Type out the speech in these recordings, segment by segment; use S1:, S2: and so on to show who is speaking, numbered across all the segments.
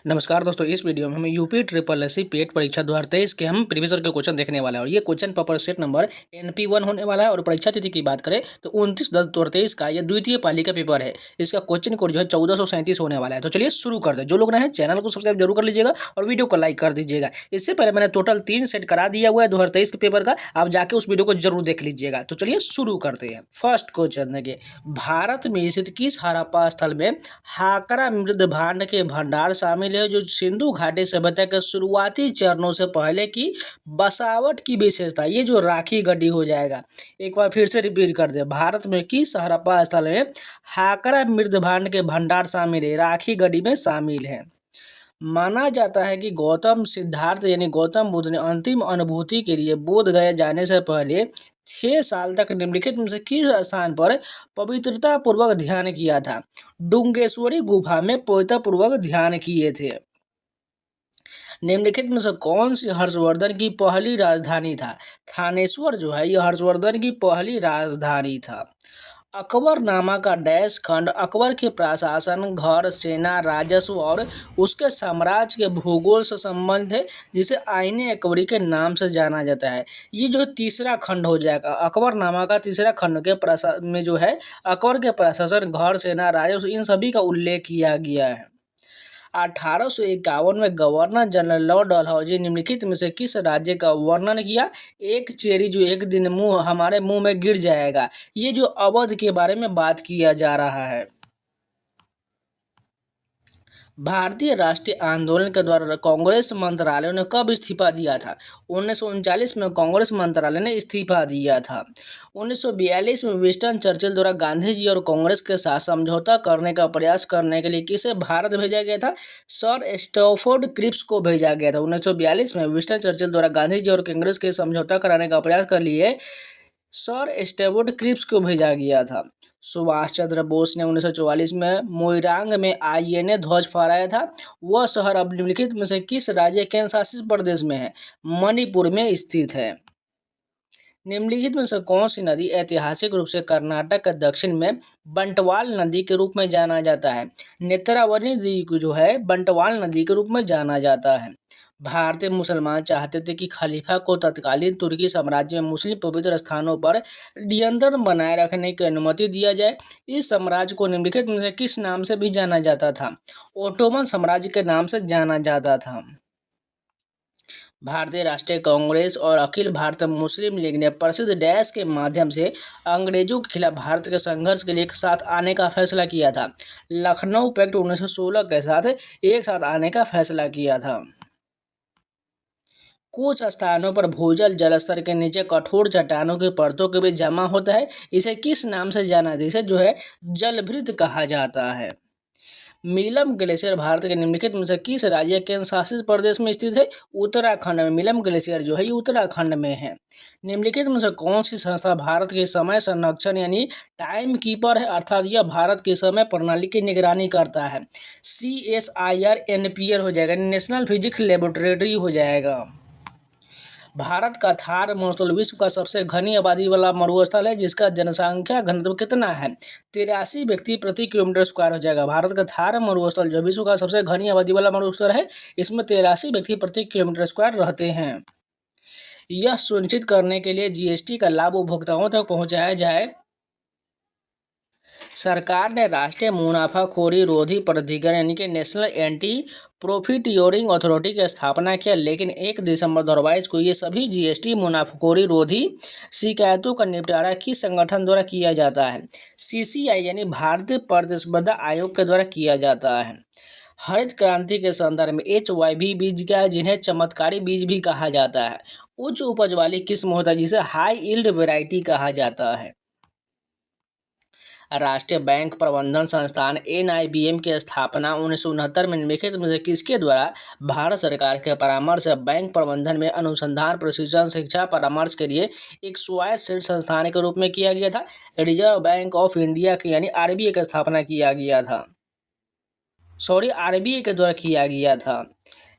S1: नमस्कार दोस्तों, इस वीडियो में हम यूपी ट्रिपल एससी पेट परीक्षा 2023 के हम प्रीवियस ईयर के क्वेश्चन देखने वाले हैं और ये question paper set number NP1 होने वाला है। और परीक्षा तिथि की बात करें तो 29/10/2023 का ये द्वितीय पाली का पेपर है। इसका क्वेश्चन कोड जो है 1437 होने वाला है। तो चलिए शुरू करते हैं। जो लोग नए हैं चैनल को सब्सक्राइब जरूर कर लीजिएगा और वीडियो को लाइक कर दीजिएगा। इससे पहले मैंने टोटल 3 सेट करा दिया हुआ है 2023 के पेपर का, आप जाके उस वीडियो को जरूर देख लीजिएगा। तो चलिए शुरू करते हैं। फर्स्ट क्वेश्चन देखिए, भारत में स्थित किस हड़प्पा स्थल में हाकरा मृद भांड के भंडार शामिल है जो सिंधु घाटी सभ्यता के शुरुआती चरणों से पहले की बसावट की विशेषता। ये जो राखी गड्ढी हो जाएगा, एक बार फिर से रिपीट कर दे। भारत में किस हड़प्पा स्थल में हाकरा मृद भांड के भंडार शामिल है, राखी गड्ढी में शामिल है। माना जाता है कि गौतम सिद्धार्थ यानी गौतम बुद्ध ने अंतिम अनुभूति के लिए बोध गया जाने से पहले 6 साल तक निम्नलिखित में से किस स्थान पर पवित्रता पूर्वक ध्यान किया था। डुंगेश्वरी गुफा में पवित्रता पूर्वक ध्यान किए थे। निम्नलिखित में से कौन सी हर्षवर्धन की पहली राजधानी था। थानेश्वर जो है यह हर्षवर्धन की पहली राजधानी था। अकबरनामा का डैश खंड अकबर के प्रशासन, घर, सेना, राजस्व और उसके साम्राज्य के भूगोल से संबंधित है, जिसे आईने अकबरी के नाम से जाना जाता है। ये जो तीसरा खंड हो जाएगा, अकबरनामा का तीसरा खंड के में जो है अकबर के प्रशासन, घर, सेना, राजस्व इन सभी का उल्लेख किया गया है। 1851 में गवर्नर जनरल लॉर्ड डलहौजी निम्नलिखित में से किस राज्य का वर्णन किया। एक चेरी जो एक दिन हमारे मुंह में गिर जाएगा, ये जो अवध के बारे में बात किया जा रहा है। भारतीय राष्ट्रीय आंदोलन के द्वारा कांग्रेस मंत्रालय ने कब इस्तीफा दिया था। 1939 में कांग्रेस मंत्रालय ने इस्तीफा दिया था। 1942 में विंस्टन चर्चिल द्वारा गांधी जी और कांग्रेस के साथ समझौता करने का प्रयास करने के लिए किसे भारत भेजा गया था। सर स्टैफोर्ड क्रिप्स को भेजा गया था। 1942 में विंस्टन चर्चिल द्वारा गांधी जी और कांग्रेस के समझौता कराने का प्रयास कर लिए सर स्टैफोर्ड क्रिप्स को भेजा गया था। सुभाष चंद्र बोस ने 1944 में मोइरांग में INA ध्वज फहराया था। वह शहर अब निम्नलिखित में से किस राज्य केंद्र शासित प्रदेश में है। मणिपुर में स्थित है। निम्नलिखित में से कौन सी नदी ऐतिहासिक रूप से कर्नाटक के दक्षिण में बंटवाल नदी के रूप में जाना जाता है। नेत्रावती नदी को जो है बंटवाल नदी के रूप में जाना जाता है। भारतीय मुसलमान चाहते थे कि खलीफा को तत्कालीन तुर्की साम्राज्य में मुस्लिम पवित्र स्थानों पर नियंत्रण बनाए रखने की अनुमति दिया जाए। इस साम्राज्य को निम्नलिखित में से किस नाम से भी जाना जाता था। ओटोमन साम्राज्य के नाम से जाना जाता था। भारतीय राष्ट्रीय कांग्रेस और अखिल भारतीय मुस्लिम लीग ने प्रसिद्ध डैश के माध्यम से अंग्रेजों के खिलाफ भारत के संघर्ष के लिए एक साथ आने का फैसला किया था। लखनऊ पैक्ट 1916 के साथ एक साथ आने का फैसला किया था। कुछ स्थानों पर भूजल जल स्तर के नीचे कठोर चट्टानों की परतों के बीच जमा होता है। इसे किस नाम से जाना जाता है। इसे जो है जलभृत कहा जाता है। मिलम ग्लेशियर भारत के निम्नलिखित में से किस राज्य केंद्र शासित प्रदेश में स्थित है। उत्तराखंड में। मिलम ग्लेशियर जो है ये उत्तराखंड में है। निम्नलिखित में से कौन सी संस्था भारत के समय संरक्षण यानी टाइम कीपर है, अर्थात यह भारत के समय प्रणाली की निगरानी करता है। CSIR NPL हो जाएगा, नेशनल फिजिक्स लेबोरेटरी हो जाएगा। भारत का थार मरुस्थल विश्व का सबसे घनी आबादी वाला मरुस्थल है, जिसका जनसंख्या घनत्व कितना है। 83 व्यक्ति प्रति किलोमीटर स्क्वायर हो जाएगा। भारत का थार मरुस्थल जो विश्व का सबसे घनी आबादी वाला मरुस्थल है, इसमें 83 व्यक्ति प्रति किलोमीटर स्क्वायर रहते हैं। यह सुनिश्चित करने के लिए GST का लाभ उपभोक्ताओं तक पहुंचाया जाए, सरकार ने राष्ट्रीय मुनाफाखोरी रोधी प्राधिकरण यानी कि नेशनल एंटी प्रॉफिटियरिंग अथॉरिटी की स्थापना किया। लेकिन 1 दिसंबर 2022 को ये सभी GST मुनाफाखोरी रोधी शिकायतों का निपटारा किस संगठन द्वारा किया जाता है। CCI यानी भारतीय प्रतिस्पर्धा आयोग के द्वारा किया जाता है। हरित क्रांति के संदर्भ में HYV बीज क्या है, जिन्हें चमत्कारी बीज भी कहा जाता है। उच्च उपज वाली किस्म होता है जिसे हाई यील्ड वैरायटी कहा जाता है। राष्ट्रीय बैंक प्रबंधन संस्थान NIBM की स्थापना 1969 में निम्नलिखित में से किसके द्वारा भारत सरकार के परामर्श से बैंक प्रबंधन में अनुसंधान, प्रशिक्षण, शिक्षा, परामर्श के लिए एक स्वायत्त संस्थान के रूप में किया गया था। रिजर्व बैंक ऑफ इंडिया की यानी RBI की स्थापना किया गया था। RBI के द्वारा किया गया था।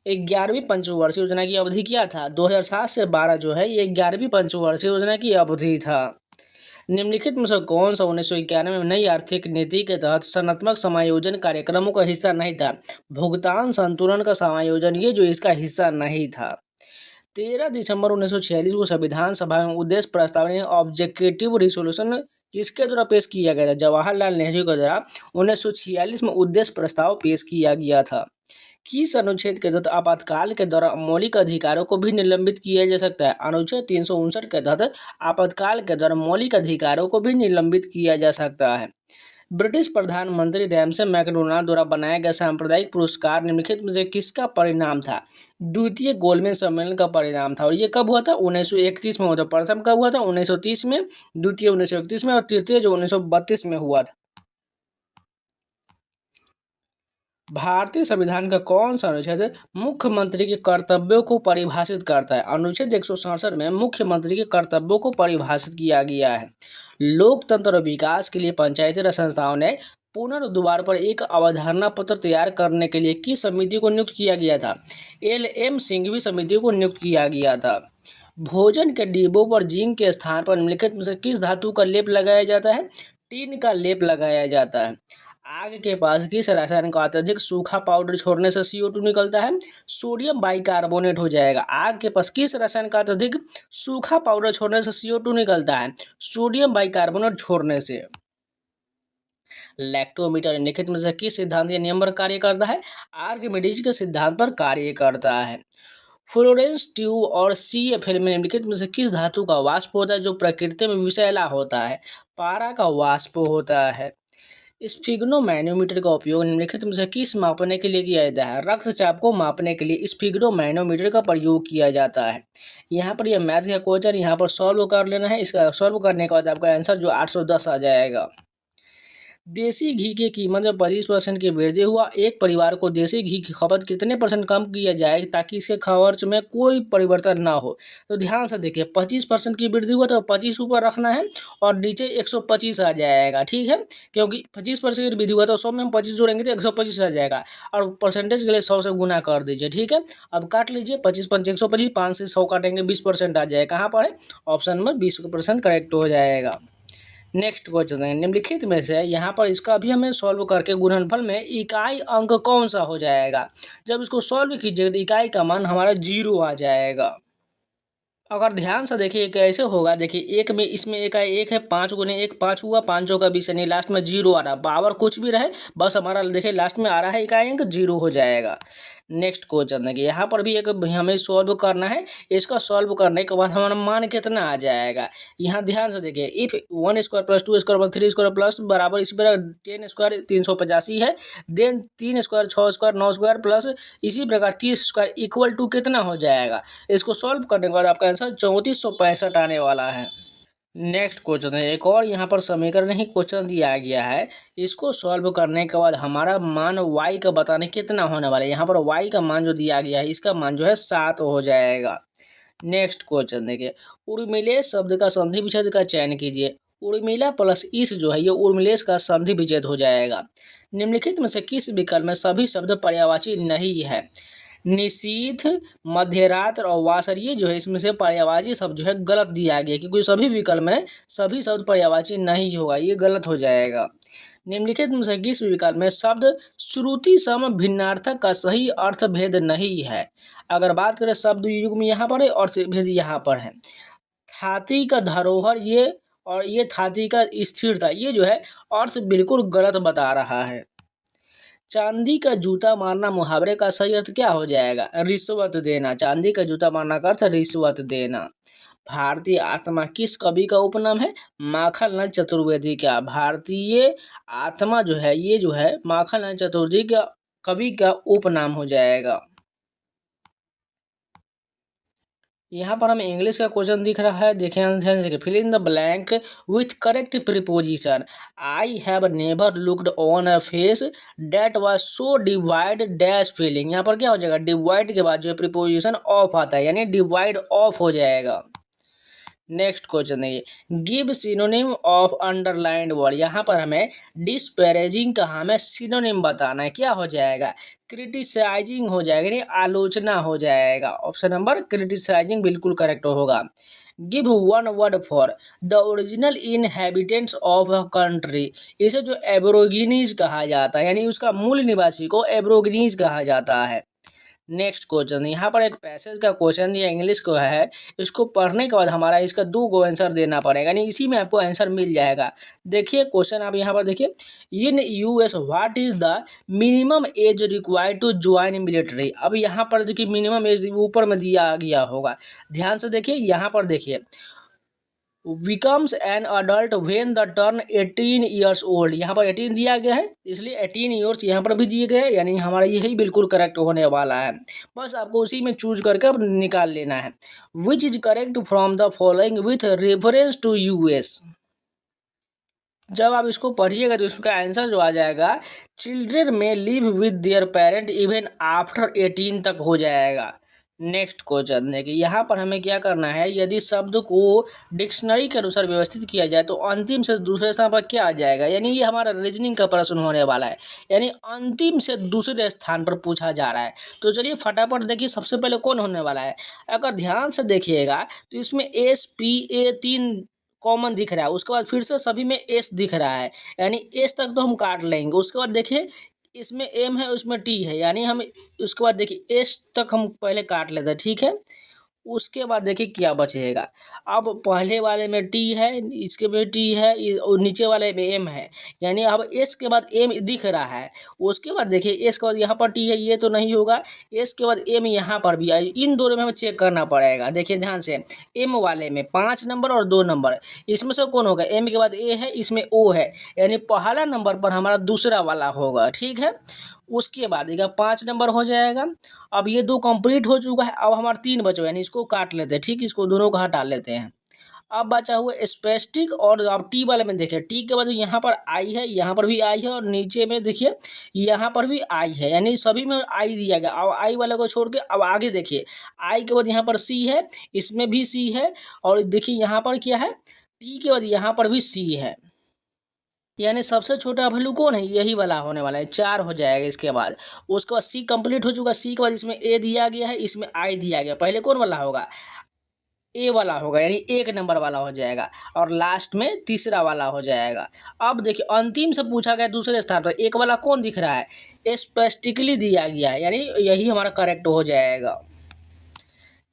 S1: 11वीं पंचवर्षीय योजना की अवधि क्या था। 2007 से 12 जो है ये 11वीं पंचवर्षीय योजना की अवधि था। निम्नलिखित में से कौन सा 1991 में नई आर्थिक नीति के तहत संरचनात्मक समायोजन कार्यक्रमों का हिस्सा नहीं था? भुगतान संतुलन का समायोजन, ये जो इसका हिस्सा नहीं था। 13 दिसंबर 1946 को संविधान सभा में उद्देश्य प्रस्ताव ऑब्जेक्टिव रिसोल्यूशन किसके द्वारा पेश किया गया था? जवाहरलाल नेहरू के द्वारा 1946 में उद्देश्य प्रस्ताव पेश किया गया था। किस अनुच्छेद के तहत आपातकाल के दौरान मौलिक अधिकारों को भी निलंबित किया जा सकता है? अनुच्छेद 359 के तहत आपातकाल के दौरान मौलिक अधिकारों को भी निलंबित किया जा सकता है। ब्रिटिश प्रधानमंत्री रैमसे मैकडोनाल्ड द्वारा बनाया गया सांप्रदायिक पुरस्कार निम्नलिखित में से किसका परिणाम था? द्वितीय गोलमेज सम्मेलन का परिणाम था। और ये कब हुआ था? 1931 में हुआ था। प्रथम कब हुआ था? 1930 में, द्वितीय 1931 में और तृतीय जो 1932 में हुआ था। भारतीय संविधान का कौन सा अनुच्छेद मुख्यमंत्री के कर्तव्यों को परिभाषित करता है? अनुच्छेद 167 में मुख्यमंत्री के कर्तव्यों को परिभाषित किया गया है। लोकतंत्र और विकास के लिए पंचायती राज संस्थाओं ने पुनर्द्वार पर एक अवधारणा पत्र तैयार करने के लिए किस समिति को नियुक्त किया गया था? LM सिंघवी समिति को नियुक्त किया गया था। भोजन के डिब्बों पर जिंक के स्थान पर निम्नलिखित में से किस धातु का लेप लगाया जाता है? टिन का लेप लगाया जाता है। आग के पास किस रसायन का अत्यधिक सूखा पाउडर छोड़ने से CO2 निकलता है? सोडियम बाइकार्बोनेट हो जाएगा। आग के पास किस रसायन का अत्यधिक सूखा पाउडर छोड़ने से CO2 निकलता है? सोडियम बाइकार्बोनेट छोड़ने से। लैक्टोमीटर निम्नलिखित में से किस सिद्धांत या नियम पर कार्य करता है? आर्किमिडीज के सिद्धांत पर कार्य करता है। फ्लोरेंस ट्यूब और CFL में निम्नलिखित में से किस धातु का वाष्प होता है जो प्रकृति में विषैला होता है? पारा का वाष्प होता है। स्फिग्नोमैनोमीटर का उपयोग निम्नलिखित में से किस मापने के लिए किया जाता है? रक्तचाप को मापने के लिए स्फिग्नोमैनोमीटर का प्रयोग किया जाता है। यहाँ पर यह मैथ का क्वेश्चन यहाँ पर सॉल्व कर लेना है। इसका सॉल्व करने के बाद आपका आंसर जो 810 आ जाएगा। देसी घी की कीमत में 25% की वृद्धि हुआ। एक परिवार को देसी घी की खपत कितने % कम किया जाए ताकि इसके खर्च में कोई परिवर्तन ना हो? तो ध्यान से देखिए, 25% की वृद्धि हुआ तो 25 ऊपर रखना है और नीचे 125 आ जाएगा। ठीक है, क्योंकि 25% की वृद्धि हुआ तो 100 में हम 25 जोड़ेंगे तो 125 आ जाएगा और परसेंटेज के लिए 100 से गुना कर दीजिए। ठीक है, अब काट लीजिए 25 पंच 125, 5 से 100 काटेंगे 20% आ जाएगा। कहाँ पर है? ऑप्शन नंबर 20% करेक्ट हो जाएगा। नेक्स्ट क्वेश्चन है, निम्नलिखित में से यहाँ पर इसका भी हमें सॉल्व करके गुणनफल में इकाई अंक कौन सा हो जाएगा? जब इसको सॉल्व कीजिएगा तो इकाई का मान हमारा 0 आ जाएगा। अगर ध्यान से देखिए कैसे होगा, देखिए एक में इसमें एक है 5 गुने 1 5 हुआ, 5 का 20 यानी लास्ट में 0 आ रहा। पावर कुछ भी रहे बस हमारा देखिए लास्ट में आ रहा है इकाई अंक 0 हो जाएगा। नेक्स्ट क्वेश्चन देखिए, यहाँ पर भी एक हमें सॉल्व करना है। इसका सॉल्व करने के बाद हमारा मान कितना आ जाएगा? यहाँ ध्यान से देखिए, if 1 square plus 2 square plus 3 square plus बराबर इसी प्रकार 10 स्क्वायर 385 है। Then 3 square 6 square 9 square plus इसी प्रकार 30 स्क्वायर इक्वल टू कितना हो जाएगा? इसको सॉल्व करने के बाद आपका आंसर 3465 आने वाला है। नेक्स्ट क्वेश्चन है, एक और यहाँ पर समीकरण ही क्वेश्चन दिया गया है। इसको सॉल्व करने के बाद हमारा मान y का बताने कितना होने वाला है। यहाँ पर y का मान जो दिया गया है इसका मान जो है 7 हो जाएगा। नेक्स्ट क्वेश्चन देखिए, उर्मिलेश शब्द का संधि विच्छेद का चयन कीजिए। उर्मिला प्लस इस जो है ये उर्मिलेश का संधि विच्छेद हो जाएगा। निम्नलिखित में से किस विकल्प में सभी शब्द पर्यायवाची नहीं है? निशीथ, मध्यरात और वासर, ये जो है इसमें से पर्यायवाची शब्द जो है गलत दिया गया क्योंकि सभी विकल्प में सभी शब्द पर्यायवाची नहीं होगा, ये गलत हो जाएगा। निम्नलिखित में से किस विकल्प में शब्द श्रुति सम भिन्नार्थक का सही अर्थ भेद नहीं है? अगर बात करें शब्द युग्म यहाँ पर है और भेद यहाँ पर है। थाती का धरोहर ये और ये थाती का स्थिरता, ये जो है अर्थ बिल्कुल गलत बता रहा है। चांदी का जूता मारना मुहावरे का सही अर्थ क्या हो जाएगा? रिश्वत देना। चांदी का जूता मारना का अर्थ रिश्वत देना। भारतीय आत्मा किस कवि का उपनाम है? माखनलाल चतुर्वेदी का। भारतीय आत्मा जो है ये जो है माखनलाल चतुर्वेदी का कवि का उपनाम हो जाएगा। यहाँ पर हमें इंग्लिश का क्वेश्चन दिख रहा है, देखें ध्यान से, fill in the blank with correct preposition. I have never looked on a face that was so divide dash feeling. यहाँ पर क्या हो जाएगा? डिवाइड के बाद जो है प्रीपोजिशन ऑफ आता है यानी डिवाइड ऑफ हो जाएगा। नेक्स्ट क्वेश्चन है, give synonym of underlined word. यहाँ पर हमें डिस्पैरेजिंग का हमें सिनोनिम बताना है। क्या हो जाएगा? क्रिटिसाइजिंग हो जाएगा, यानी आलोचना हो जाएगा। ऑप्शन नंबर क्रिटिसाइजिंग बिल्कुल करेक्ट होगा। Give one word for the original inhabitants of a country. इसे जो एब्रोगिनीज कहा जाता है, यानी उसका मूल निवासी को एब्रोगिनीज कहा जाता है। नेक्स्ट क्वेश्चन, यहाँ पर एक पैसेज का क्वेश्चन दिया, इंग्लिश को है। इसको पढ़ने के बाद हमारा इसका 2 को आंसर देना पड़ेगा, यानी इसी में आपको आंसर मिल जाएगा। देखिए क्वेश्चन, आप यहाँ पर देखिए, in US what is the minimum age required to join military. अब यहाँ पर देखिए मिनिमम एज ऊपर में दिया गया होगा, ध्यान से देखिए। यहाँ पर देखिए, becomes an adult when the turn 18 years old. यहाँ पर 18 दिया गया है, इसलिए 18 ईयर्स यहाँ पर भी दिए गए हैं, यानी हमारा यही बिल्कुल करेक्ट होने वाला है। बस आपको उसी में चूज करके अब निकाल लेना है। Which is correct from the following with reference to US. जब आप इसको पढ़िएगा तो इसका आंसर जो आ जाएगा, चिल्ड्रेन में live with their parent even after 18 तक हो जाएगा। नेक्स्ट क्वेश्चन देखिए, यहाँ पर हमें क्या करना है, यदि शब्द को डिक्शनरी के अनुसार व्यवस्थित किया जाए तो अंतिम से दूसरे स्थान पर क्या आ जाएगा, यानी ये हमारा रीजनिंग का प्रश्न होने वाला है, यानी अंतिम से दूसरे स्थान पर पूछा जा रहा है। तो चलिए फटाफट देखिए, सबसे पहले कौन होने वाला है। अगर ध्यान से देखिएगा तो इसमें SPA 3 कॉमन दिख रहा है, उसके बाद फिर से सभी में एस दिख रहा है, यानी एस तक तो हम काट लेंगे। उसके बाद देखिए इसमें एम है, उसमें टी है, यानी हम उसके बाद देखिए एस तक हम पहले काट लेते हैं, ठीक है। उसके बाद देखिए क्या बचेगा। अब पहले वाले में टी है, इसके में टी है, और नीचे वाले में एम है, यानी अब एस के बाद एम दिख रहा है। उसके बाद देखिए एस के बाद यहाँ पर टी है, ये तो नहीं होगा। एस के बाद एम यहाँ पर भी है, इन दोनों में हमें चेक करना पड़ेगा। देखिए ध्यान से, एम वाले में 5 नंबर और 2 नंबर, इसमें से कौन होगा? एम के बाद ए है, इसमें ओ है, यानी पहला नंबर पर हमारा दूसरा वाला होगा, ठीक है। उसके बाद एक 5 नंबर हो जाएगा। अब ये 2 कंप्लीट हो चुका है, अब हमारे 3 बचे, यानी इसको काट लेते हैं, ठीक, इसको दोनों को हटा लेते हैं। अब बचा हुआ स्पेस्टिक, और अब टी वाले में देखिए, टी के बाद यहाँ पर आई है, यहाँ पर भी आई है, और नीचे में देखिए यहाँ पर भी आई है, यानी सभी में आई दिया गया। अब आई वाले को छोड़ के अब आगे देखिए, आई के बाद यहाँ पर सी है, इसमें भी सी है, और देखिए यहाँ पर क्या है, टी के बाद यहाँ पर भी सी है, यानी सबसे छोटा वैल्यू कौन है? यही वाला होने वाला है, 4 हो जाएगा। इसके बाद उसके बाद सी कंप्लीट हो चुका, सी के बाद इसमें ए दिया गया है, इसमें आई दिया गया। पहले कौन वाला होगा? ए वाला होगा, यानी 1 नंबर वाला हो जाएगा, और लास्ट में तीसरा वाला हो जाएगा। अब देखिए अंतिम से पूछा गया दूसरे स्थान पर एक वाला कौन दिख रहा है? स्पेसिफिकली दिया गया है, यानी यही हमारा करेक्ट हो जाएगा।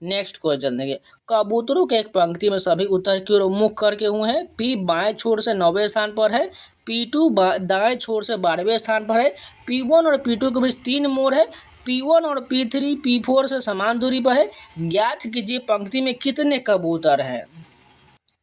S1: नेक्स्ट क्वेश्चन देखिए, कबूतरों के एक पंक्ति में सभी उत्तर की ओर मुख करके हुए हैं। पी बाएं छोर से 9वें स्थान पर है, P2 दाएं छोर से 12वें स्थान पर है, P1 और P2 के बीच 3 मोड़ है, P1 और P3 P4 से समान दूरी पर है। ज्ञात कीजिए पंक्ति में कितने कबूतर हैं।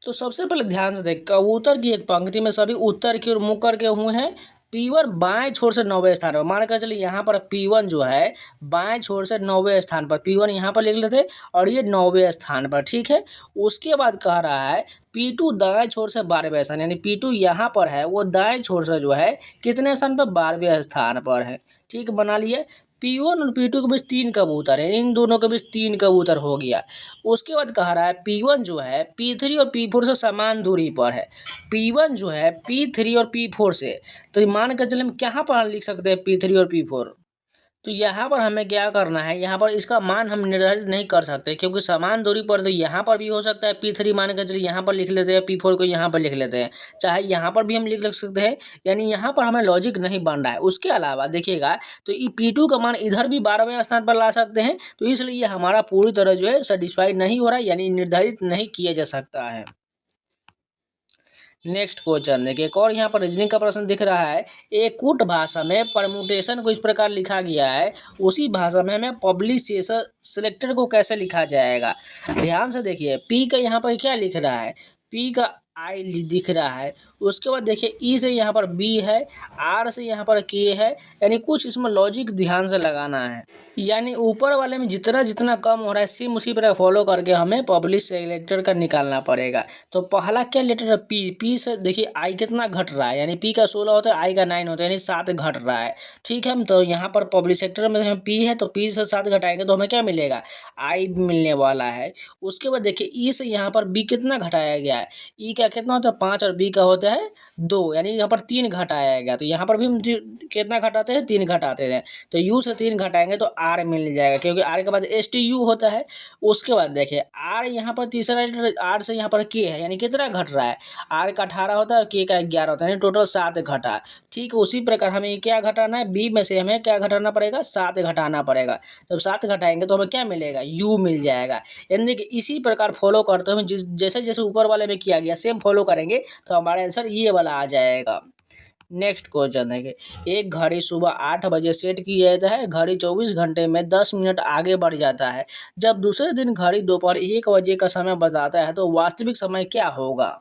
S1: तो सबसे पहले ध्यान से देख, कबूतर की एक पंक्ति में सभी उत्तर की ओर मुख करके हुए हैं। P1 बाएं छोर से 9वें स्थान पर, मान कर चलिए यहाँ पर P1 जो है बाएं छोर से 9वें स्थान पर, P1 यहाँ पर लिख लेते और ये 9वें स्थान पर, ठीक है। उसके बाद कह रहा है P2 दाएं छोर से 12वें स्थान, यानी P2 यहाँ पर है, वो दाएं छोर से जो है कितने स्थान पर? 12वें स्थान पर है, ठीक, बना लिए। P1 और P2 के बीच 3 कबूतर है, इन दोनों के बीच 3 कबूतर हो गया। उसके बाद कह रहा है P1 जो है P3 और P4 से समान दूरी पर है। P1 जो है P3 और P4 से, तो मान कर चले हम कहाँ पर लिख सकते हैं P3 और P4? तो यहाँ पर हमें क्या करना है, यहाँ पर इसका मान हम निर्धारित नहीं कर सकते, क्योंकि समान दूरी पर तो यहाँ पर भी हो सकता है। P3 मान कर चलिए यहाँ पर लिख लेते हैं, P4 को यहाँ पर लिख लेते हैं, चाहे यहाँ पर भी हम लिख सकते हैं, यानी यहाँ पर हमें लॉजिक नहीं बन रहा है। उसके अलावा देखिएगा तो ये P2 का मान इधर भी 12वें स्थान पर ला सकते हैं, तो इसलिए ये हमारा पूरी तरह जो है सेटिस्फाइड नहीं हो रहा है, यानी निर्धारित नहीं किया जा सकता है। नेक्स्ट क्वेश्चन देखिए, एक और यहाँ पर रीजनिंग का प्रश्न दिख रहा है। एक कूट भाषा में परम्यूटेशन को इस प्रकार लिखा गया है, उसी भाषा में हमें पब्लिशेशन सिलेक्टर को कैसे लिखा जाएगा। ध्यान से देखिए, पी का यहाँ पर क्या लिख रहा है? पी का आई दिख रहा है, उसके बाद देखिए ई से यहाँ पर बी है, आर से यहाँ पर के है, यानी कुछ इसमें लॉजिक ध्यान से लगाना है। यानी ऊपर वाले में जितना जितना कम हो रहा है सेम उसी पर फॉलो करके हमें पब्लिक सेलेक्टर का निकालना पड़ेगा। तो पहला क्या लेटर है पी, पी से देखिए आई कितना घट रहा है, यानी पी का 16 होता है, आई का 9 होता है, यानी 7 घट रहा है। ठीक है, तो यहाँ पर पब्लिक सेक्टर में हम पी है तो पी से 7 घटाएंगे तो हमें क्या मिलेगा, आई मिलने वाला है। उसके बाद देखिए ई से यहाँ पर बी कितना घटाया गया है, ई का कितना होता है 5 और बी का होता है 2, यानी यहाँ पर 3 घटाया गया। तो यहाँ पर भी हम कितना घटाते हैं, 3 घटाते हैं। तो यू से 3 घटाएंगे तो आर मिल जाएगा, क्योंकि आर के बाद एस टी यू होता है। उसके बाद देखिए आर यहाँ पर तीसरा आर से यहाँ पर के है, यानी कितना घट रहा है, आर का 18 होता है और के का 11 होता है, यानी टोटल 7 घटा। ठीक है, उसी प्रकार हमें क्या घटाना है, बी में से हमें क्या घटाना पड़ेगा, 7 घटाना पड़ेगा। जब 7 घटाएंगे तो हमें क्या मिलेगा, यू मिल जाएगा। यानी कि इसी प्रकार फॉलो करते हुए जैसे जैसे ऊपर वाले में किया गया सेम फॉलो करेंगे तो हमारा आंसर ये वाला आ जाएगा। नेक्स्ट क्वेश्चन देखिए, एक घड़ी सुबह 8 बजे सेट की जाता है, घड़ी 24 घंटे में 10 मिनट आगे बढ़ जाता है। जब दूसरे दिन घड़ी दोपहर 1 बजे का समय बताता है तो वास्तविक समय क्या होगा।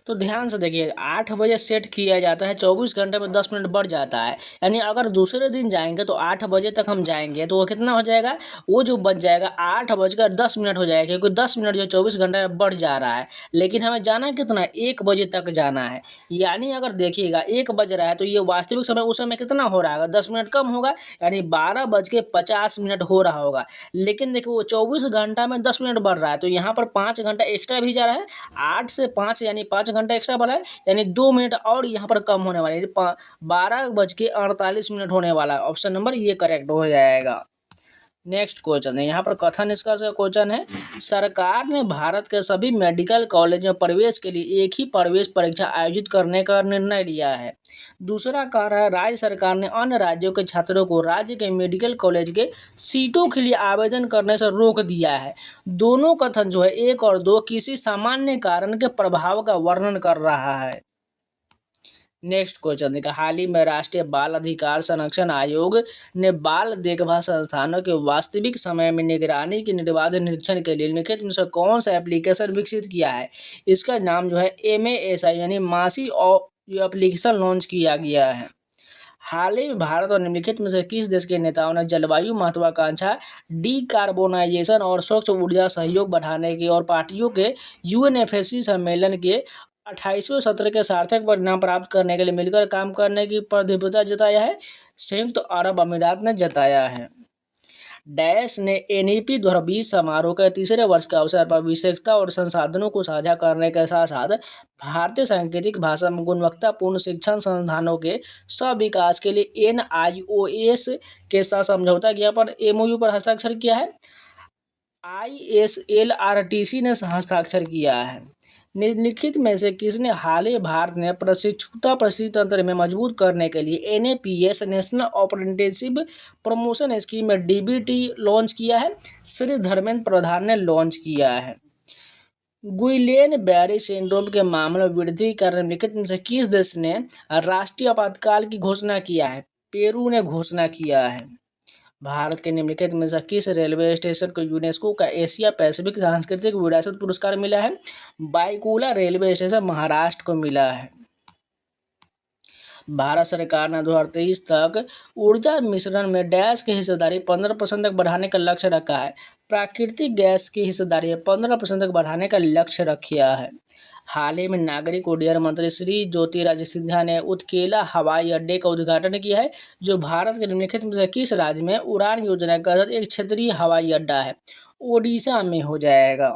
S1: तो ध्यान से देखिए 8 बजे सेट किया जाता है, 24 घंटे में 10 मिनट बढ़ जाता है, यानी अगर दूसरे दिन जाएंगे तो 8 बजे तक हम जाएंगे तो वो कितना हो जाएगा, वो जो बच जाएगा 8 बजकर 10 मिनट हो जाएगा, क्योंकि 10 मिनट जो 24 घंटे में बढ़ जा रहा है। लेकिन हमें जाना कितना, 1 बजे तक जाना है। यानी अगर देखिएगा 1 बज रहा है तो ये वास्तविक समय उस समय कितना हो रहा है, 10 मिनट कम होगा, यानी 12 बज के 50 मिनट हो रहा होगा। लेकिन देखिए वो 24 घंटा में 10 मिनट बढ़ रहा है, तो यहाँ पर 5 घंटा एक्स्ट्रा भी जा रहा है, 8 से 5 यानी 5 घंटा एक्स्ट्रा बढ़ा है, यानी 2 मिनट और यहाँ पर कम होने वाले, 12 बज के 48 मिनट होने वाला है। ऑप्शन नंबर ये करेक्ट हो जाएगा। नेक्स्ट क्वेश्चन है, यहाँ पर कथन निष्कर्ष का क्वेश्चन है, सरकार ने भारत के सभी मेडिकल कॉलेज में प्रवेश के लिए एक ही प्रवेश परीक्षा आयोजित करने का निर्णय लिया है। दूसरा कह रहा है, राज्य सरकार ने अन्य राज्यों के छात्रों को राज्य के मेडिकल कॉलेज के सीटों के लिए आवेदन करने से रोक दिया है। दोनों कथन जो है 1 और 2 किसी सामान्य कारण के प्रभाव का वर्णन कर रहा है। नेक्स्ट क्वेश्चन देखा, हाल ही में राष्ट्रीय बाल अधिकार संरक्षण आयोग ने बाल देखभाल संस्थानों के वास्तविक समय में निगरानी की निर्बाध निरीक्षण के लिए निम्नलिखित में से कौन सा एप्लीकेशन विकसित किया है। इसका नाम जो है MASI यानी मासी एप्लीकेशन लॉन्च किया गया है। हाल ही में भारत और निम्नलिखित में से किस देश के नेताओं ने जलवायु महत्वाकांक्षा, डीकार्बोनाइजेशन और स्वच्छ ऊर्जा सहयोग बढ़ाने की और पार्टियों के UNFCCC सम्मेलन के 28वें सत्र के सार्थक परिणाम प्राप्त करने के लिए मिलकर काम करने की प्रतिबद्धता जताया है, संयुक्त अरब अमीरात ने जताया है। डैश ने NEP 2020 समारोह के तीसरे वर्ष के अवसर पर विशेषता और संसाधनों को साझा करने के साथ साथ भारतीय सांकेतिक भाषा में गुणवत्तापूर्ण शिक्षण संस्थानों के सविकास के लिए NIOS के साथ समझौता ज्ञापन MOU पर हस्ताक्षर किया है। ISLRTC ने हस्ताक्षर किया है। निम्नलिखित में से किसने हाल ही भारत ने प्रशिक्षुता प्रशिक्षण तंत्र में मजबूत करने के लिए NAPS national apprenticeship promotion scheme में DBT लॉन्च किया है। श्री धर्मेंद्र प्रधान ने लॉन्च किया है। गुइलेन बैरी सिंड्रोम के मामले में वृद्धि कर निम्नलिखित में से किस देश ने राष्ट्रीय आपातकाल की घोषणा किया है। पेरू ने घोषणा किया है। भारत के निम्नलिखित में से किस रेलवे स्टेशन को यूनेस्को का एशिया पैसिफिक सांस्कृतिक विरासत पुरस्कार मिला है। बाईकूला रेलवे स्टेशन महाराष्ट्र को मिला है। भारत सरकार ने 2023 तक ऊर्जा मिश्रण में डैश की हिस्सेदारी 15% तक बढ़ाने का लक्ष्य रखा है। प्राकृतिक गैस की हिस्सेदारी 15% तक बढ़ाने का लक्ष्य रखा है। हाल ही में नागरिक उड्डयन मंत्री श्री ज्योतिरादित्य सिंधिया ने उत्केला हवाई अड्डे का उद्घाटन किया है, जो भारत के निम्नलिखित में से किस राज्य में उड़ान योजना के तहत एक क्षेत्रीय हवाई अड्डा है। ओडिशा में हो जाएगा।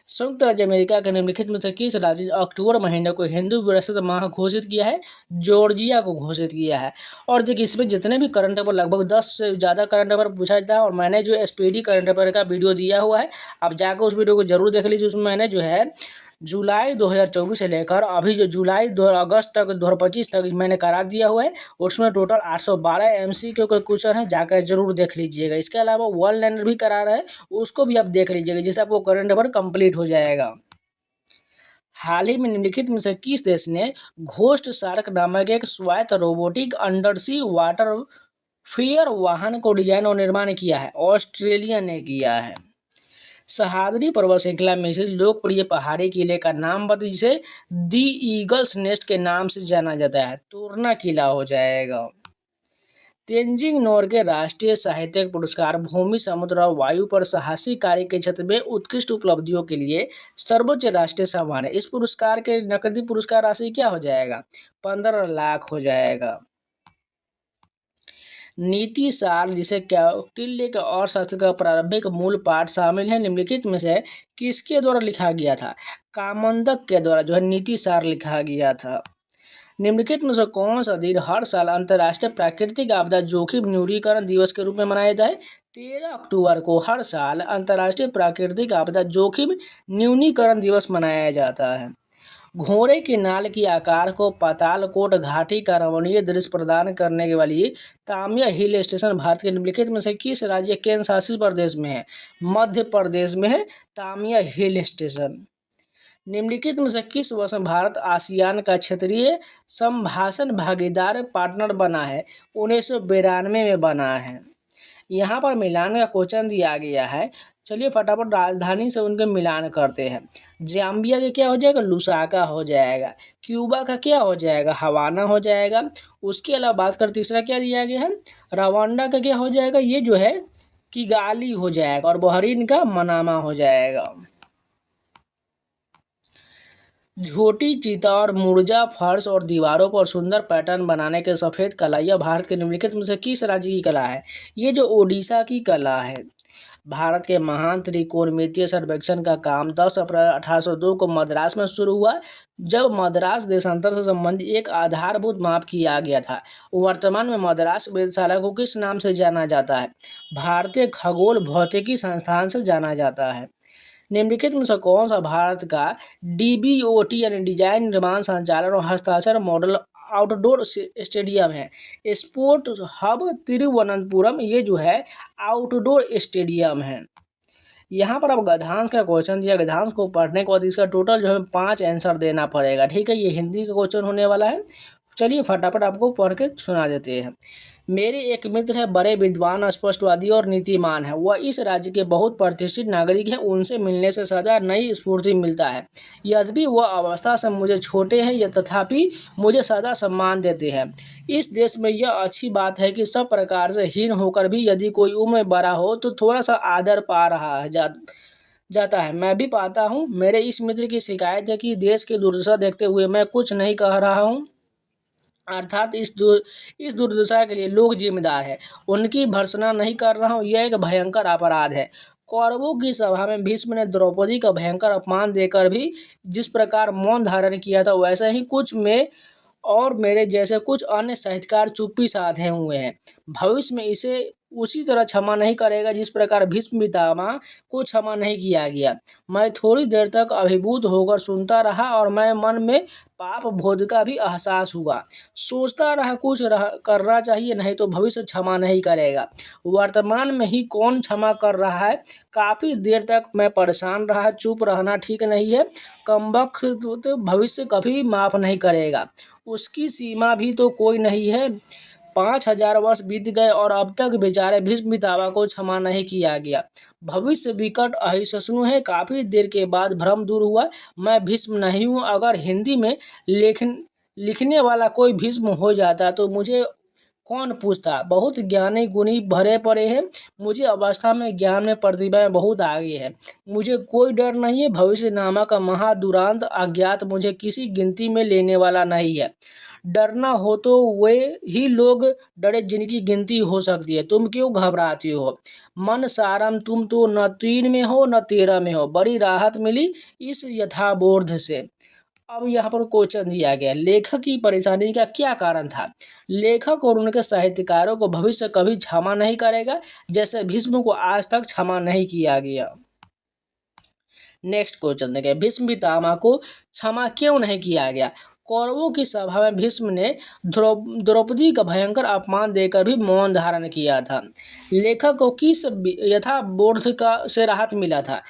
S1: संयुक्त राज्य अमेरिका के निम्नलिखित में से किस राज्य ने अक्टूबर महीने को हिंदू विरासत माह घोषित किया है। जॉर्जिया को घोषित किया है। और देखिए इसमें जितने भी करंट अफेयर लगभग 10 से ज़्यादा करंट अफेयर पूछा जाता है, और मैंने जो SPD करंट अफेयर का वीडियो दिया हुआ है, आप जाकर उस वीडियो को जरूर देख लीजिए। उसमें मैंने जो है जुलाई 2024 से लेकर अभी जो अगस्त तक 2025 तक मैंने करा दिया हुआ है। उसमें टोटल 812 MCQ के क्वेश्चन है, जाकर जरूर देख लीजिएगा। इसके अलावा वन लाइनर भी करा रहा है, उसको भी आप देख लीजिएगा, जिससे आपको करंट अफेयर कंप्लीट हो जाएगा। हाल ही में निम्नलिखित में से किस देश ने घोस्ट शार्क नामक एक स्वायत्त रोबोटिक अंडरसी वाटर फेयर वाहन को डिजाइन और निर्माण किया है। ऑस्ट्रेलिया ने किया है। सह्याद्री पर्वत श्रृंखला में स्थित लोकप्रिय पहाड़ी किले का नाम बता, जिसे दी ईगल्स नेस्ट के नाम से जाना जाता है। तोरना किला हो जाएगा। तेंजिंग नोर्गे राष्ट्रीय साहित्यिक पुरस्कार भूमि, समुद्र और वायु पर साहसिक कार्य के क्षेत्र में उत्कृष्ट उपलब्धियों के लिए सर्वोच्च राष्ट्रीय सम्मान है। इस पुरस्कार के नकदी पुरस्कार राशि क्या हो जाएगा? 15 लाख हो जाएगा। नीति सार, जिसे कौटिल्य के अर्थशास्त्र का प्रारंभिक मूल पाठ शामिल है, निम्नलिखित में से किसके द्वारा लिखा गया था? कामोदक के द्वारा जो है नीति सार लिखा गया था। निम्नलिखित में से कौन सा दिन हर साल अंतर्राष्ट्रीय प्राकृतिक आपदा जोखिम न्यूनीकरण दिवस के रूप में मनाया जाता है? 13 अक्टूबर को हर साल अंतर्राष्ट्रीय प्राकृतिक आपदा जोखिम न्यूनीकरण दिवस मनाया जाता है। घोड़े की नाल की आकार को पातालकोट घाटी का रमणीय दृश्य प्रदान करने वाली तामिया हिल स्टेशन भारत के निम्नलिखित में से किस राज्य केंद्र शासित प्रदेश में है? मध्य प्रदेश में है तामिया हिल स्टेशन। निम्नलिखित में से किस वर्ष में भारत आसियान का क्षेत्रीय संभाषण भागीदार पार्टनर बना है? 1992 में बना है। यहाँ पर मिलान का क्वेश्चन दिया गया है। चलिए फटाफट राजधानी से उनके मिलान करते हैं। जाम्बिया का क्या हो जाएगा? लुसाका हो जाएगा। क्यूबा का क्या हो जाएगा? हवाना हो जाएगा। उसके अलावा बात कर तीसरा क्या दिया गया है? रवांडा का क्या हो जाएगा? ये जो है किगाली हो जाएगा। और बहरीन का मनामा हो जाएगा। झोटी, चीता और मुर्जा फर्श और दीवारों पर सुंदर पैटर्न बनाने के सफ़ेद कला, यह भारत के निम्नलिखित में से किस राज्य की कला है? ये जो ओडिशा की कला है। भारत के महान त्रिकोणमितीय सर्वेक्षण का काम 10 अप्रैल 1802 को मद्रास में शुरू हुआ, जब मद्रास देशांतर से संबंधित एक आधारभूत माप किया गया था। वर्तमान में मद्रास वेधशाला को किस नाम से जाना जाता है? भारतीय खगोल भौतिकी संस्थान से जाना जाता है। निम्नलिखित में से कौन सा भारत का डीबीओटी यानी डिजाइन, निर्माण, संचालन और हस्ताक्षर मॉडल आउटडोर स्टेडियम है? स्पोर्ट हब तिरुवनंतपुरम, ये जो है आउटडोर स्टेडियम है। यहाँ पर अब गद्यांश का क्वेश्चन दिया। गद्यांश को पढ़ने के बाद इसका टोटल जो है 5 आंसर देना पड़ेगा। ठीक है, ये हिंदी का क्वेश्चन होने वाला है। चलिए फटाफट आपको पढ़ के सुना देते हैं। मेरे एक मित्र है, बड़े विद्वान, स्पष्टवादी और नीतिमान है। वह इस राज्य के बहुत प्रतिष्ठित नागरिक हैं। उनसे मिलने से सदा नई स्फूर्ति मिलता है। यद्यपि वह अवस्था से मुझे छोटे हैं, यह तथापि मुझे सदा सम्मान देते हैं। इस देश में यह अच्छी बात है कि सब प्रकार से हीन होकर भी यदि कोई उम्र में बड़ा हो तो थोड़ा सा आदर पा रहा है जाता है। मैं भी पाता हूँ। मेरे इस मित्र की शिकायत है कि देश की दुर्दशा देखते हुए मैं कुछ नहीं कह रहा हूँ, अर्थात इस दुर्दशा के लिए लोग जिम्मेदार है, उनकी भर्त्सना नहीं कर रहा हूँ। यह एक भयंकर अपराध है। कौरवों की सभा में भीष्म ने द्रौपदी का भयंकर अपमान देकर भी जिस प्रकार मौन धारण किया था, वैसे ही कुछ में और मेरे जैसे कुछ अन्य साहित्यकार चुप्पी साधे हुए हैं। भविष्य में इसे उसी तरह क्षमा नहीं करेगा जिस प्रकार भीष्म पितामह को क्षमा नहीं किया गया। मैं थोड़ी देर तक अभिभूत होकर सुनता रहा और मैं मन में पाप बोध का भी एहसास हुआ। सोचता रहा कुछ करना चाहिए, नहीं तो भविष्य क्षमा नहीं करेगा। वर्तमान में ही कौन क्षमा कर रहा है? काफ़ी देर तक मैं परेशान रहा। चुप रहना ठीक नहीं है। कमबख्त भविष्य कभी माफ़ नहीं करेगा। उसकी सीमा भी तो कोई नहीं है। 5000 वर्ष बीत गए और अब तक बेचारे भीष्म पितामह को क्षमा नहीं किया गया। भविष्य विकट अहिष्णु है। काफ़ी देर के बाद भ्रम दूर हुआ। मैं भीष्म नहीं हूँ। अगर हिंदी में लिखने वाला कोई भीष्म हो जाता तो मुझे कौन पूछता। बहुत ज्ञानी गुणी भरे पड़े हैं। मुझे अवस्था में, ज्ञान में, प्रतिभा में बहुत आगे है। मुझे कोई डर नहीं है। भविष्य नामक महादुरांत अज्ञात मुझे किसी गिनती में लेने वाला नहीं है। डरना हो तो वे ही लोग डरे जिनकी गिनती हो सकती है। तुम क्यों घबराती हो? मन सारम, तुम तो न 3 में हो न 13 में हो। बड़ी राहत मिली इस यथाबोध से। अब यहाँ पर क्वेश्चन दिया गया, लेखक की परेशानी का क्या कारण था? लेखक और उनके साहित्यकारों को भविष्य कभी क्षमा नहीं करेगा, जैसे भीष्म को आज तक क्षमा नहीं किया गया। नेक्स्ट क्वेश्चन देखें, भीष्म पितामह को क्षमा क्यों नहीं किया गया? कौरवों की सभा में भीष्म ने द्रौपदी का भयंकर अपमान देकर भी मौन धारण किया था। लेखक को किस यथाबोध से राहत मिला था?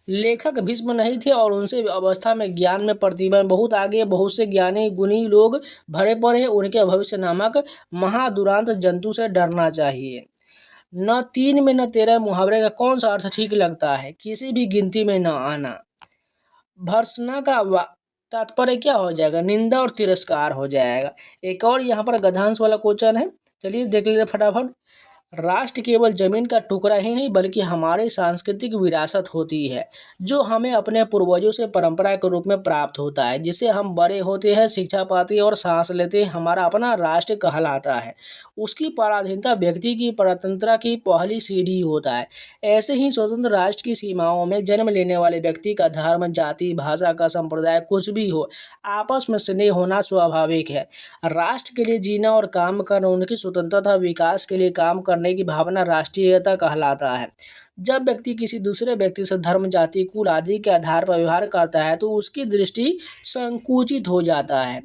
S1: लेखक भीष्म नहीं थे और उनसे अवस्था में, ज्ञान में, प्रतिभा में बहुत आगे, बहुत से ज्ञानी गुणी लोग भरे पड़े हैं। उनके भविष्य नामक महादुरांत जंतु से डरना चाहिए। न 3 में न 13 मुहावरे का कौन सा अर्थ ठीक लगता है? किसी भी गिनती में न आना। भर्त्सना का तात्पर्य क्या हो जाएगा? निंदा और तिरस्कार हो जाएगा। एक और यहाँ पर गद्यांश वाला क्वेश्चन है, चलिए देख लेते फटाफट। राष्ट्र केवल जमीन का टुकड़ा ही नहीं बल्कि हमारी सांस्कृतिक विरासत होती है, जो हमें अपने पूर्वजों से परंपरा के रूप में प्राप्त होता है, जिसे हम बड़े होते हैं, शिक्षा पाते हैं और सांस लेते हैं, हमारा अपना राष्ट्र कहलाता है। उसकी पराधीनता व्यक्ति की परतंत्रता की पहली सीढ़ी होता है। ऐसे ही स्वतंत्र राष्ट्र की सीमाओं में जन्म लेने वाले व्यक्ति का धर्म, जाति, भाषा का संप्रदाय कुछ भी हो, आपस में स्नेह होना स्वाभाविक है। राष्ट्र के लिए जीना और काम करना, उनकी स्वतंत्रता विकास के लिए काम करने की भावना राष्ट्रीयता कहलाता है। जब व्यक्ति किसी दूसरे व्यक्ति से धर्म, जाति, कुल आदि के आधार पर व्यवहार करता है तो उसकी दृष्टि संकुचित हो जाता है।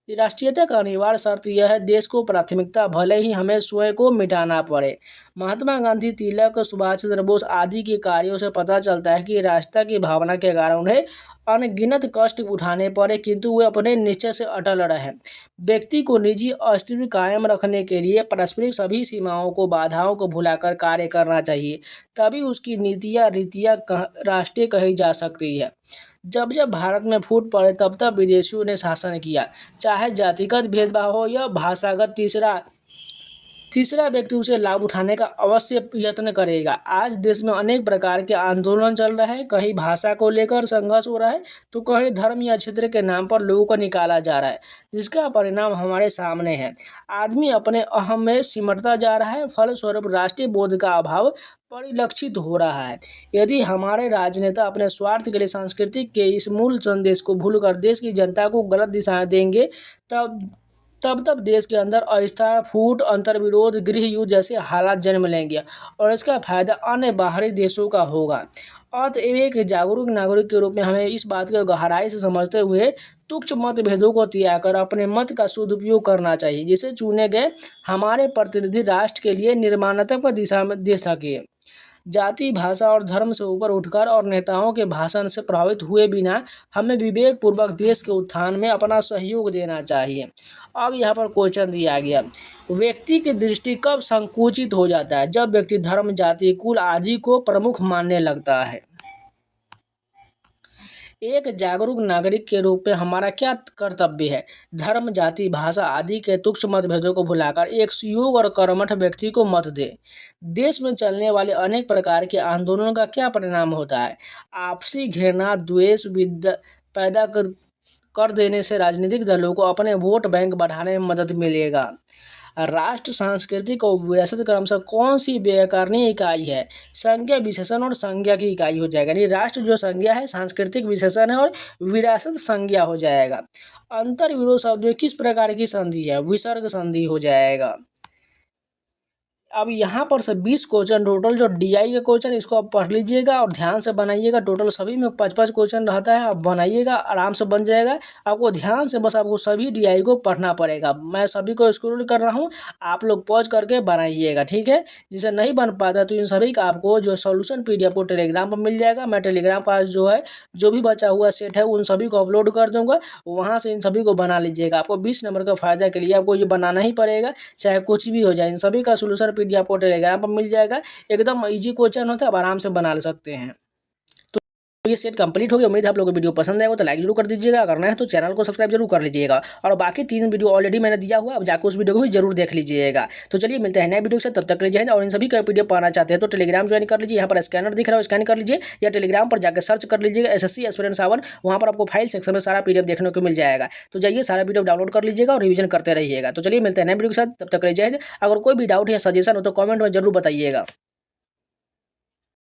S1: राष्ट्रीयता का अनिवार्य शर्त यह है, देश को प्राथमिकता, भले ही हमें स्वयं को मिटाना पड़े। महात्मा गांधी, तिलक, सुभाष चंद्र बोस आदि के कार्यों से पता चलता है कि राष्ट्रता की भावना के कारण उन्हें अनगिनत कष्ट उठाने पड़े, किंतु वे अपने निश्चय से अटल रहे। व्यक्ति को निजी अस्तित्व कायम रखने के लिए पारस्परिक सभी सीमाओं को, बाधाओं को भुलाकर कार्य करना चाहिए, तभी उसकी नीतियाँ, रीतियाँ राष्ट्रीय कही जा सकती है। जब जब भारत में फूट पड़े तब तब विदेशियों ने शासन किया, चाहे जातिगत भेदभाव हो या भाषागत। तीसरा व्यक्ति उसे लाभ उठाने का अवश्य यत्न करेगा। आज देश में अनेक प्रकार के आंदोलन चल रहे हैं, कहीं भाषा को लेकर संघर्ष हो रहा है तो कहीं धर्म या क्षेत्र के नाम पर लोगों को निकाला जा रहा है, जिसका परिणाम हमारे सामने है। आदमी अपने अहम में सिमटता जा रहा है, फलस्वरूप राष्ट्रीय बोध का अभाव परिलक्षित हो रहा है। यदि हमारे राजनेता अपने स्वार्थ के लिए सांस्कृतिक के इस मूल संदेश को भूलकर देश की जनता को गलत दिशा देंगे, तब देश के अंदर अस्थिरता, फूट, अंतर्विरोध, गृह युद्ध जैसे हालात जन्म लेंगे और इसका फायदा अन्य बाहरी देशों का होगा। अतएव एक जागरूक नागरिक के रूप में हमें इस बात को गहराई से समझते हुए तुच्छ मतभेदों को त्याग कर अपने मत का सदुपयोग करना चाहिए, जिसे चुने गए हमारे प्रतिनिधि राष्ट्र के लिए निर्माणात्मक दिशा में दे सके। जाति, भाषा और धर्म से ऊपर उठकर और नेताओं के भाषण से प्रभावित हुए बिना हमें विवेक पूर्वक देश के उत्थान में अपना सहयोग देना चाहिए। अब यहाँ पर क्वेश्चन दिया गया, व्यक्ति की दृष्टि कब संकुचित हो जाता है? जब व्यक्ति धर्म, जाति, कुल आदि को प्रमुख मानने लगता है। एक जागरूक नागरिक के रूप में हमारा क्या कर्तव्य है? धर्म, जाति, भाषा आदि के तुच्छ मतभेदों को भुलाकर एक सुयोग्य और कर्मठ व्यक्ति को मत दे। देश में चलने वाले अनेक प्रकार के आंदोलनों का क्या परिणाम होता है? आपसी घृणा, द्वेष पैदा कर देने से राजनीतिक दलों को अपने वोट बैंक बढ़ाने में मदद मिलेगा। राष्ट्र, सांस्कृतिक और विरासत क्रमशः कौन सी व्याकरणीय इकाई है? संज्ञा, विशेषण और संज्ञा की इकाई हो जाएगा। यानी राष्ट्र जो संज्ञा है, सांस्कृतिक विशेषण है और विरासत संज्ञा हो जाएगा। अंतर्विरोध शब्द में किस प्रकार की संधि है? विसर्ग संधि हो जाएगा। अब यहाँ पर से 20 क्वेश्चन टोटल जो डीआई के क्वेश्चन, इसको आप पढ़ लीजिएगा और ध्यान से बनाइएगा। टोटल सभी में 5-5 क्वेश्चन रहता है, आप बनाइएगा, आराम से बन जाएगा। आपको ध्यान से बस आपको सभी डीआई को पढ़ना पड़ेगा। मैं सभी को स्क्रॉल कर रहा हूँ, आप लोग पॉज करके बनाइएगा, ठीक है। जिसे नहीं बन पाता तो इन सभी का आपको जो सोल्यूशन PDF को टेलीग्राम पर मिल जाएगा। मैं टेलीग्राम पर जो है जो भी बचा हुआ सेट है उन सभी को अपलोड कर दूँगा, वहाँ से इन सभी को बना लीजिएगा। आपको 20 नंबर का फ़ायदा के लिए आपको ये बनाना ही पड़ेगा, चाहे कुछ भी हो जाए। इन सभी का सोल्यूशन PDF आपको टेलीग्राम पर मिल जाएगा। एकदम इजी क्वेश्चन होता है, आप आराम से बना सकते हैं। तो ये सेट कंप्लीट हो गया। उम्मीद है आप लोगों को वीडियो पसंद आएगा, तो लाइक जरूर कर दीजिएगा। करना है तो चैनल को सब्सक्राइब जरूर कर लीजिएगा। और बाकी 3 वीडियो ऑलरेडी मैंने दिया हुआ, अब जाकर उस वीडियो को भी जरूर देख लीजिएगा। तो चलिए मिलते हैं नए वीडियो से, तब तक के लिए जय हिंद। और इन सभी का PDF पाना चाहते हैं तो टेलीग्राम ज्वाइन कर लीजिए। यहाँ पर स्कैनर दिख रहा है, स्कैन कर लीजिए, या टेलीग्राम पर जाकर सर्च कर लीजिएगा SSC एस्पिरेंट 7। वहाँ पर आपको फाइल सेक्शन में सारा PDF देखने को मिल जाएगा। तो जाइए सारा वीडियो डाउनलोड कर लीजिएगा और रिवीजन करते रहिएगा। तो चलिए मिलते हैं नए वीडियो के साथ, तब तक के लिए जय हिंद। अगर कोई भी डाउट या सजेशन हो तो कॉमेंट में जरूर बताइएगा।